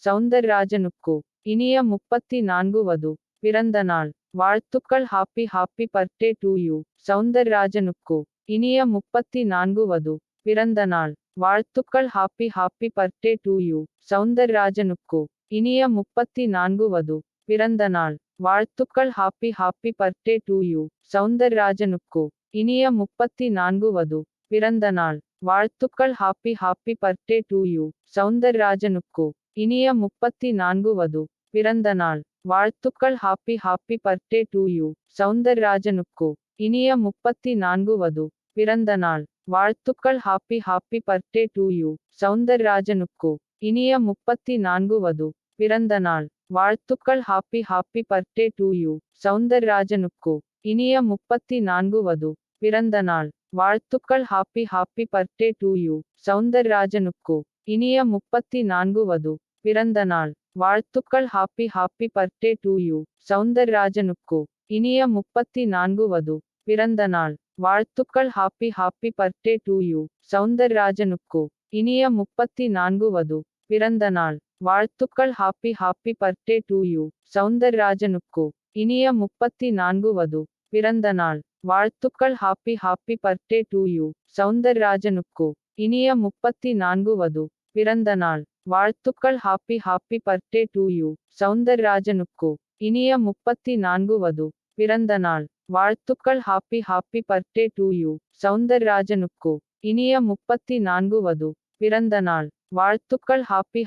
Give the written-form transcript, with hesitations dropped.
சௌந்தர்ராஜனுக்கு இனிய 34 வது பிறந்த நாள் வாழ்த்துக்கள். Happy happy birthday to you. சௌந்தர்ராஜனுக்கு இனிய 34 வது பிறந்த நாள் வாழ்த்துக்கள். Happy happy birthday to you. சௌந்தர்ராஜனுக்கு இனிய 34 வது பிறந்த நாள் வாழ்த்துக்கள். Happy happy birthday to you. சௌந்தர்ராஜனுக்கு இனிய 34 வது பிறந்த நாள் வாழ்த்துக்கள். Happy happy birthday to you. சௌந்தர்ராஜனுக்கு இனிய 34 வது பிறந்த நாள் வாழ்த்துக்கள். Happy happy birthday to you. சௌந்தர்ராஜனுக்கு இனிய 34 வது பிறந்த நாள் வாழ்த்துக்கள். Happy happy birthday to you. சௌந்தர்ராஜனுக்கு இனிய 34 வது பிறந்த நாள் வாழ்த்துக்கள். Happy happy birthday to you. சௌந்தர்ராஜனுக்கு இனிய 34 வது பிறந்த நாள் வாழ்த்துக்கள். Happy happy birthday to you. சௌந்தர்ராஜனுக்கு இனிய 34 வது பிறந்த நாள் வாழ்த்துக்கள். Happy happy birthday to you. சௌந்தர்ராஜனுக்கு இனிய 34 வது பிறந்த நாள் வாழ்த்துக்கள். Happy happy birthday to you. சௌந்தர்ராஜனுக்கு இனிய 34 வது பிறந்த நாள் வாழ்த்துக்கள். Happy happy birthday to you. சௌந்தர்ராஜனுக்கு இனிய 34 வது பிறந்த நாள் வாழ்த்துக்கள். Happy happy birthday to you. சௌந்தர்ராஜனுக்கு இனிய 34 வது பிறந்த நாள் வாழ்த்துக்கள். Happy happy birthday to you. சௌந்தர்ராஜனுக்கு இனிய 34 வது பிறந்த நாள் வாழ்த்துக்கள். Happy happy birthday to you. சௌந்தர்ராஜனுக்கு இனிய 34 வது பிறந்த நாள் வாழ்த்துக்கள். ஹாப்பி